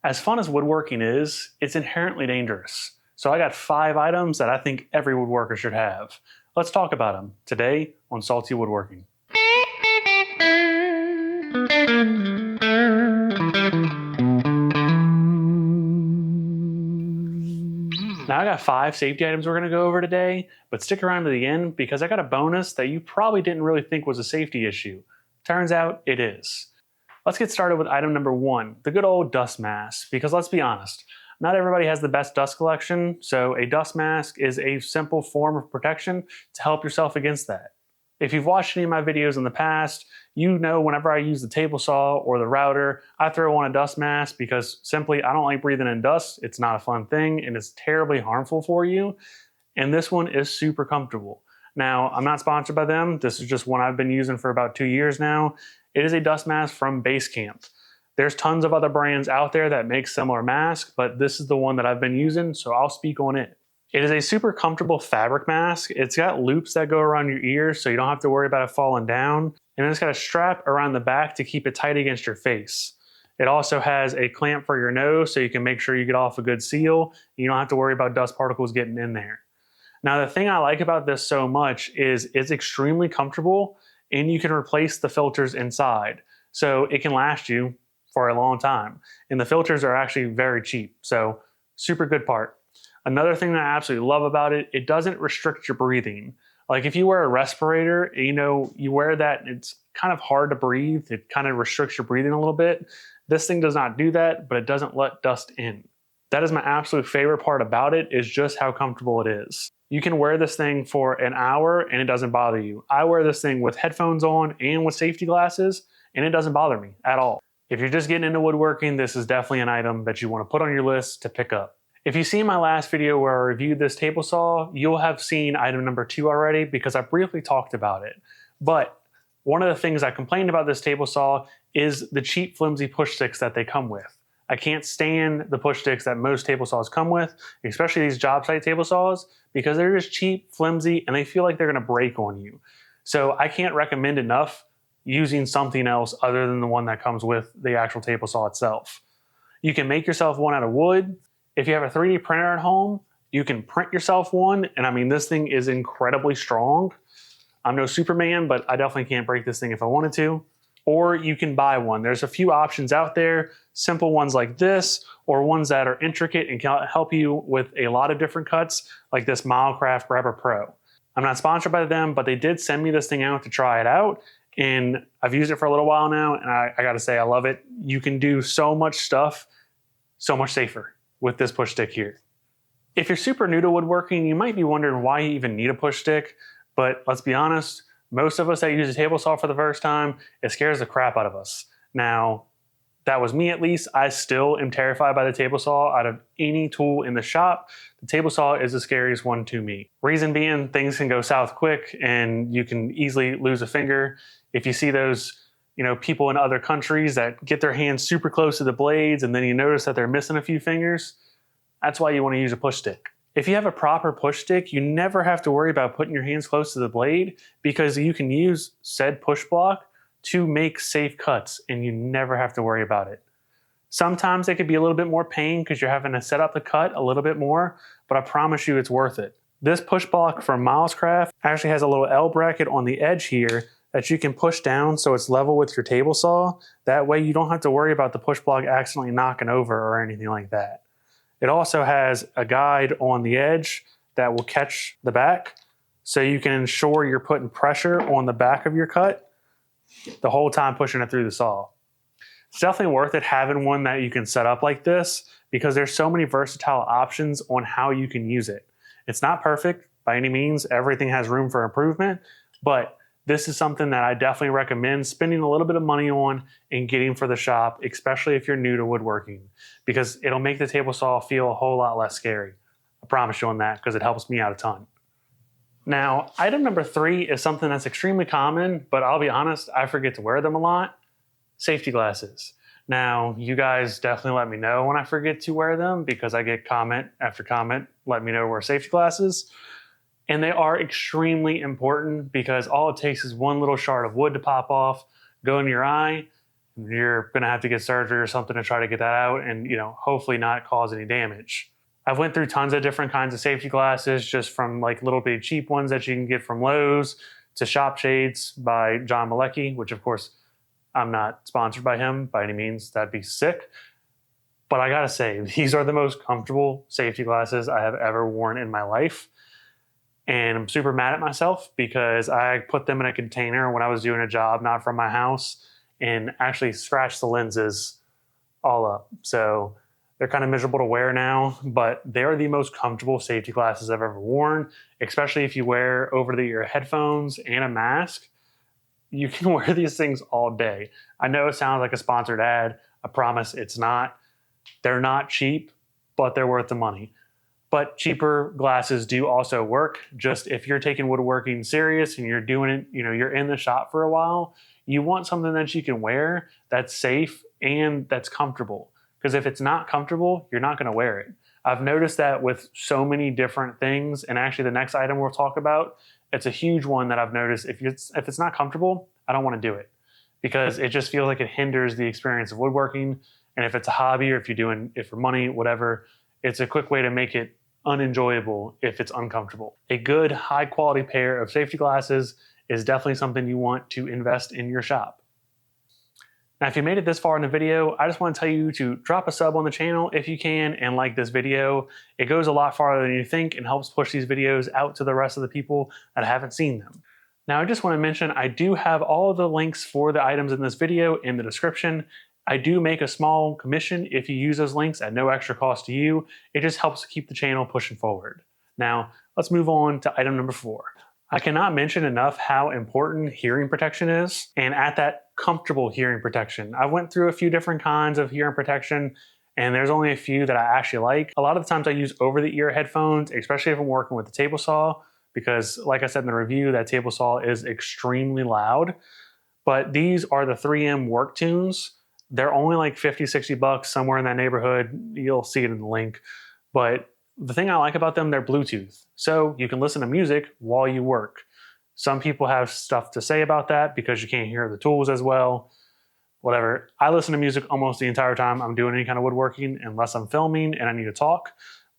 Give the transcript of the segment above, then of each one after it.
As fun as woodworking is, it's inherently dangerous. So I got 5 items that I think every woodworker should have. Let's talk about them today on Salty Woodworking. Now I got 5 safety items we're going to go over today, but stick around to the end because I got a bonus that you probably didn't really think was a safety issue. Turns out it is. Let's get started with item number 1, the good old dust mask, because let's be honest, not everybody has the best dust collection, so a dust mask is a simple form of protection to help yourself against that. If you've watched any of my videos in the past, you know whenever I use the table saw or the router, I throw on a dust mask because simply I don't like breathing in dust. It's not a fun thing and it's terribly harmful for you. And this one is super comfortable. Now, I'm not sponsored by them. This is just one I've been using for about 2 years now. It is a dust mask from Basecamp. There's tons of other brands out there that make similar masks, but this is the one that I've been using, so I'll speak on it. It is a super comfortable fabric mask. It's got loops that go around your ears so you don't have to worry about it falling down. And then it's got a strap around the back to keep it tight against your face. It also has a clamp for your nose so you can make sure you get off a good seal. You don't have to worry about dust particles getting in there. Now, the thing I like about this so much is it's extremely comfortable and you can replace the filters inside. So it can last you for a long time. And the filters are actually very cheap. So super good part. Another thing that I absolutely love about it, it doesn't restrict your breathing. Like if you wear a respirator, you wear that and it's kind of hard to breathe. It kind of restricts your breathing a little bit. This thing does not do that, but it doesn't let dust in. That is my absolute favorite part about it, is just how comfortable it is. You can wear this thing for an hour and it doesn't bother you. I wear this thing with headphones on and with safety glasses and it doesn't bother me at all. If you're just getting into woodworking, this is definitely an item that you want to put on your list to pick up. If you've seen my last video where I reviewed this table saw, you'll have seen item number 2 already because I briefly talked about it. But one of the things I complained about this table saw is the cheap flimsy push sticks that they come with. I can't stand the push sticks that most table saws come with, especially these job site table saws, because they're just cheap, flimsy, and they feel like they're gonna break on you. So I can't recommend enough using something else other than the one that comes with the actual table saw itself. You can make yourself one out of wood. If you have a 3D printer at home, you can print yourself one. And I mean, this thing is incredibly strong. I'm no Superman, but I definitely can't break this thing if I wanted to. Or you can buy one. There's a few options out there, simple ones like this, or ones that are intricate and can help you with a lot of different cuts, like this Milecraft Grabber Pro. I'm not sponsored by them, but they did send me this thing out to try it out. And I've used it for a little while now, and I gotta say, I love it. You can do so much stuff so much safer with this push stick here. If you're super new to woodworking, you might be wondering why you even need a push stick, but let's be honest, most of us that use a table saw for the first time, it scares the crap out of us. Now, that was me at least. I still am terrified by the table saw. Out of any tool in the shop, the table saw is the scariest one to me. Reason being, things can go south quick and you can easily lose a finger. If you see those people in other countries that get their hands super close to the blades and then you notice that they're missing a few fingers, that's why you want to use a push stick. If you have a proper push stick, you never have to worry about putting your hands close to the blade because you can use said push block to make safe cuts and you never have to worry about it. Sometimes it could be a little bit more pain because you're having to set up the cut a little bit more, but I promise you it's worth it. This push block from Milecraft actually has a little L bracket on the edge here that you can push down so it's level with your table saw. That way you don't have to worry about the push block accidentally knocking over or anything like that. It also has a guide on the edge that will catch the back so you can ensure you're putting pressure on the back of your cut the whole time pushing it through the saw. It's definitely worth it having one that you can set up like this because there's so many versatile options on how you can use it. It's not perfect by any means. Everything has room for improvement, but this is something that I definitely recommend spending a little bit of money on and getting for the shop, especially if you're new to woodworking, because it'll make the table saw feel a whole lot less scary. I promise you on that because it helps me out a ton. Now, item number 3 is something that's extremely common, but I'll be honest, I forget to wear them a lot. Safety glasses. Now, you guys definitely let me know when I forget to wear them because I get comment after comment, let me know to wear safety glasses. And they are extremely important because all it takes is one little shard of wood to pop off, go in your eye, You're going to have to get surgery or something to try to get that out and, hopefully not cause any damage. I've went through tons of different kinds of safety glasses, just from like little bitty cheap ones that you can get from Lowe's to Shop Shades by John Malecki, which of course I'm not sponsored by him by any means. That'd be sick. But I gotta say, these are the most comfortable safety glasses I have ever worn in my life. And I'm super mad at myself because I put them in a container when I was doing a job not from my house and actually scratched the lenses all up. So they're kind of miserable to wear now, but they're the most comfortable safety glasses I've ever worn, especially if you wear over-the-ear headphones and a mask. You can wear these things all day. I know it sounds like a sponsored ad. I promise it's not. They're not cheap, but they're worth the money. But cheaper glasses do also work. Just if you're taking woodworking serious and you're doing it, you're in the shop for a while, you want something that you can wear that's safe and that's comfortable. Because if it's not comfortable, you're not going to wear it. I've noticed that with so many different things, and actually the next item we'll talk about, it's a huge one that I've noticed. If it's not comfortable, I don't want to do it because it just feels like it hinders the experience of woodworking. And if it's a hobby or if you're doing it for money, whatever, it's a quick way to make it unenjoyable if it's uncomfortable. A good, high quality pair of safety glasses is definitely something you want to invest in your shop. Now, if you made it this far in the video, I just want to tell you to drop a sub on the channel if you can and like this video. It goes a lot farther than you think and helps push these videos out to the rest of the people that haven't seen them. Now, I just want to mention I do have all of the links for the items in this video in the description. I do make a small commission if you use those links at no extra cost to you. It just helps keep the channel pushing forward. Now, let's move on to item number 4. I cannot mention enough how important hearing protection is, and at that comfortable hearing protection. I went through a few different kinds of hearing protection, and there's only a few that I actually like. A lot of the times I use over-the-ear headphones, especially if I'm working with a table saw, because like I said in the review, that table saw is extremely loud. But these are the 3M Work Tunes. They're only like 50, 60 bucks, somewhere in that neighborhood. You'll see it in the link. But the thing I like about them, they're Bluetooth. So you can listen to music while you work. Some people have stuff to say about that because you can't hear the tools as well. Whatever. I listen to music almost the entire time I'm doing any kind of woodworking unless I'm filming and I need to talk.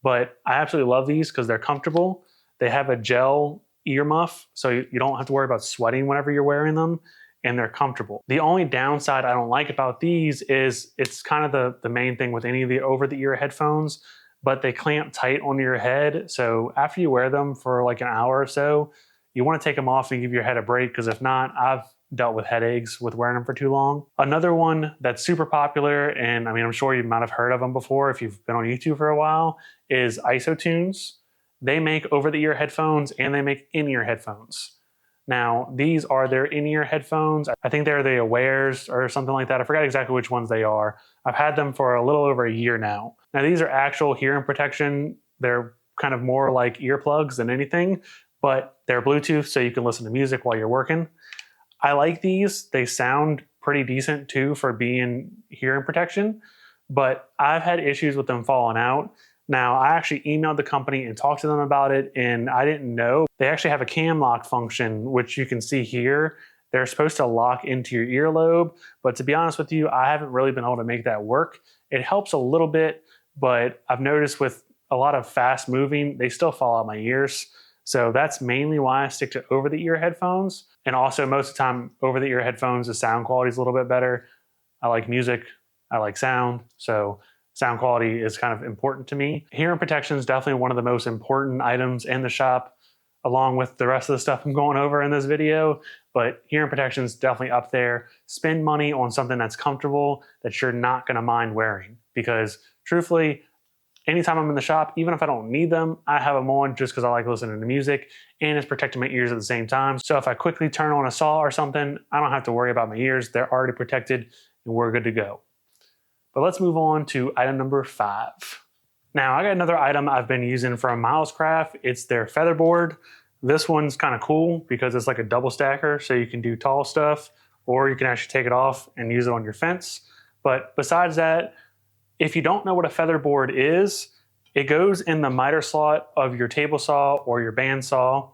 But I absolutely love these because they're comfortable. They have a gel ear muff, so you don't have to worry about sweating whenever you're wearing them. And they're comfortable. The only downside I don't like about these is it's kind of the main thing with any of the over-the-ear headphones, but they clamp tight onto your head. So after you wear them for like an hour or so, you want to take them off and give your head a break, because if not, I've dealt with headaches with wearing them for too long. Another one that's super popular, and I'm sure you might have heard of them before if you've been on YouTube for a while, is IsoTunes. They make over-the-ear headphones and they make in-ear headphones. Now, these are their in-ear headphones. I think they're the Awares or something like that. I forgot exactly which ones they are. I've had them for a little over a year now. Now, these are actual hearing protection. They're kind of more like earplugs than anything, but they're Bluetooth, so you can listen to music while you're working. I like these. They sound pretty decent too for being hearing protection, but I've had issues with them falling out. Now, I actually emailed the company and talked to them about it, and I didn't know. They actually have a cam lock function, which you can see here. They're supposed to lock into your earlobe, but to be honest with you, I haven't really been able to make that work. It helps a little bit, but I've noticed with a lot of fast moving, they still fall out my ears. So that's mainly why I stick to over-the-ear headphones. And also most of the time, over-the-ear headphones, the sound quality is a little bit better. I like music, I like sound, so sound quality is kind of important to me. Hearing protection is definitely one of the most important items in the shop, along with the rest of the stuff I'm going over in this video. But hearing protection is definitely up there. Spend money on something that's comfortable, that you're not going to mind wearing. Because truthfully, anytime I'm in the shop, even if I don't need them, I have them on just because I like listening to music and it's protecting my ears at the same time. So if I quickly turn on a saw or something, I don't have to worry about my ears. They're already protected and we're good to go. But let's move on to item number 5. Now, I got another item I've been using from Milescraft. It's their Featherboard. This one's kind of cool because it's like a double stacker, so you can do tall stuff, or you can actually take it off and use it on your fence. But besides that, if you don't know what a Featherboard is, it goes in the miter slot of your table saw or your bandsaw.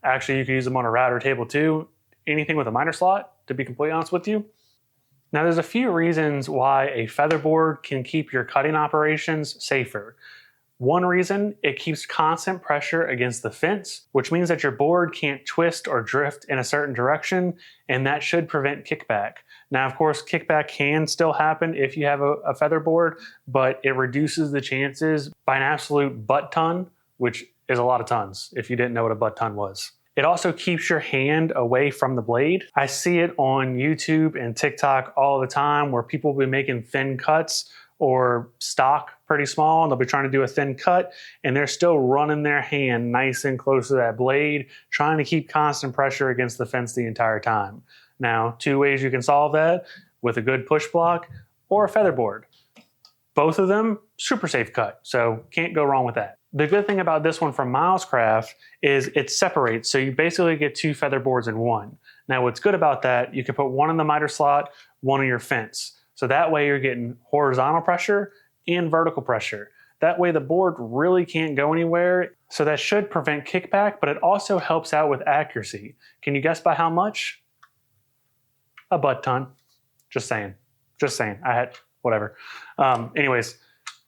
Actually, you can use them on a router table too. Anything with a miter slot, to be completely honest with you. Now, there's a few reasons why a featherboard can keep your cutting operations safer. One reason, it keeps constant pressure against the fence, which means that your board can't twist or drift in a certain direction, and that should prevent kickback. Now, of course, kickback can still happen if you have a featherboard, but it reduces the chances by an absolute butt ton, which is a lot of tons if you didn't know what a butt ton was. It also keeps your hand away from the blade. I see it on YouTube and TikTok all the time where people will be making thin cuts or stock pretty small, and they'll be trying to do a thin cut, and they're still running their hand nice and close to that blade, trying to keep constant pressure against the fence the entire time. Now, two ways you can solve that: with a good push block or a featherboard. Both of them, super safe cut, so can't go wrong with that. The good thing about this one from Miles Craft is it separates, so you basically get two featherboards in one. Now, what's good about that, you can put one in the miter slot, one in your fence. So that way you're getting horizontal pressure and vertical pressure. That way the board really can't go anywhere. So that should prevent kickback, but it also helps out with accuracy. Can you guess by how much? A butt ton. Just saying. Just saying. I had whatever. Anyways,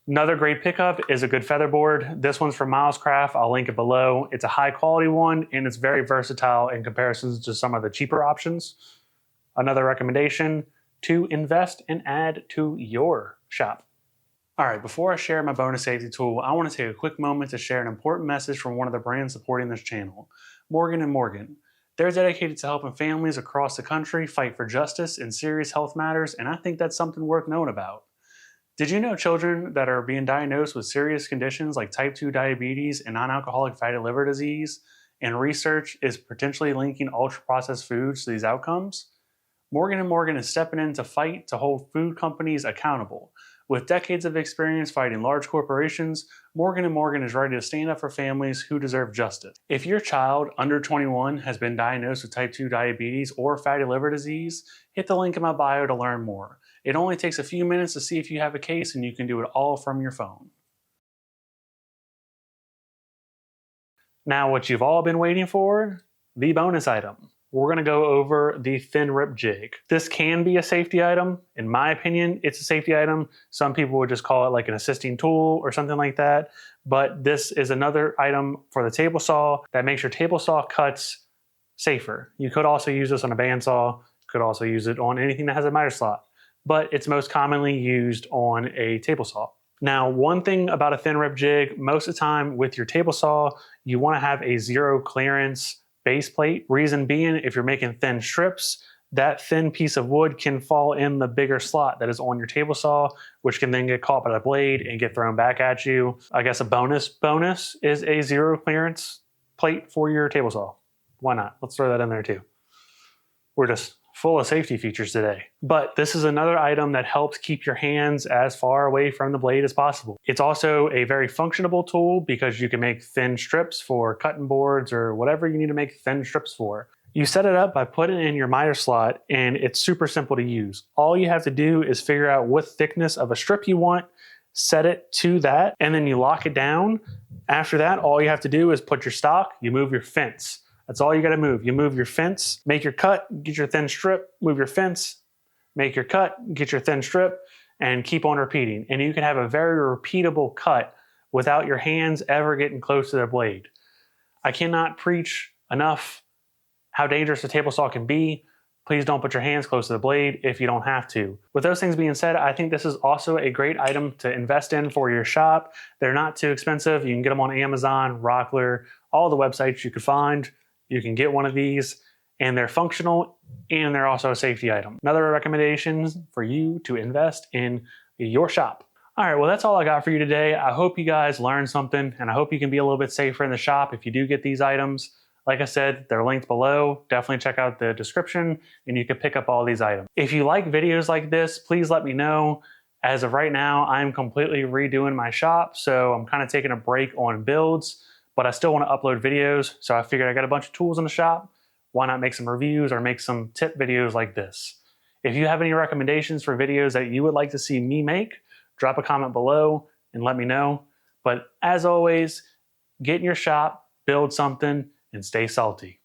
another great pickup is a good featherboard. This one's from Miles Craft. I'll link it below. It's a high quality one, and it's very versatile in comparison to some of the cheaper options. Another recommendation: to invest and add to your shop. All right, before I share my bonus safety tool, I want to take a quick moment to share an important message from one of the brands supporting this channel, Morgan & Morgan. They're dedicated to helping families across the country fight for justice in serious health matters, and I think that's something worth knowing about. Did you know children that are being diagnosed with serious conditions like type 2 diabetes and non-alcoholic fatty liver disease, and research is potentially linking ultra-processed foods to these outcomes? Morgan & Morgan is stepping in to fight to hold food companies accountable. With decades of experience fighting large corporations, Morgan & Morgan is ready to stand up for families who deserve justice. If your child under 21 has been diagnosed with type 2 diabetes or fatty liver disease, hit the link in my bio to learn more. It only takes a few minutes to see if you have a case, and you can do it all from your phone. Now, what you've all been waiting for, the bonus item. We're going to go over the thin Rip Jig. This can be a safety item. In my opinion, it's a safety item. Some people would just call it like an assisting tool or something like that. But this is another item for the table saw that makes your table saw cuts safer. You could also use this on a bandsaw. Could also use it on anything that has a miter slot. But it's most commonly used on a table saw. Now, one thing about a thin Rip Jig, most of the time with your table saw, you want to have a zero clearance base plate. Reason being, if you're making thin strips, that thin piece of wood can fall in the bigger slot that is on your table saw, which can then get caught by the blade and get thrown back at you. I guess a bonus is a zero clearance plate for your table saw. Why not? Let's throw that in there too. We're just full of safety features today. But this is another item that helps keep your hands as far away from the blade as possible. It's also a very functionable tool because you can make thin strips for cutting boards or whatever you need to make thin strips for. You set it up by putting it in your miter slot, and it's super simple to use. All you have to do is figure out what thickness of a strip you want, set it to that, and then you lock it down. After that, all you have to do is put your stock, you move your fence. That's all you got to move. You move your fence, make your cut, get your thin strip, move your fence, make your cut, get your thin strip, and keep on repeating. And you can have a very repeatable cut without your hands ever getting close to the blade. I cannot preach enough how dangerous a table saw can be. Please don't put your hands close to the blade if you don't have to. With those things being said, I think this is also a great item to invest in for your shop. They're not too expensive. You can get them on Amazon, Rockler, all the websites you could find. You can get one of these, and they're functional, and they're also a safety item. Another recommendation for you to invest in your shop. All right, well, that's all I got for you today. I hope you guys learned something, and I hope you can be a little bit safer in the shop if you do get these items. Like I said, they're linked below. Definitely check out the description, and you can pick up all these items. If you like videos like this, please let me know. As of right now, I'm completely redoing my shop, so I'm kind of taking a break on builds, but I still want to upload videos, so I figured I got a bunch of tools in the shop. Why not make some reviews or make some tip videos like this? If you have any recommendations for videos that you would like to see me make, drop a comment below and let me know. But as always, get in your shop, build something, and stay salty.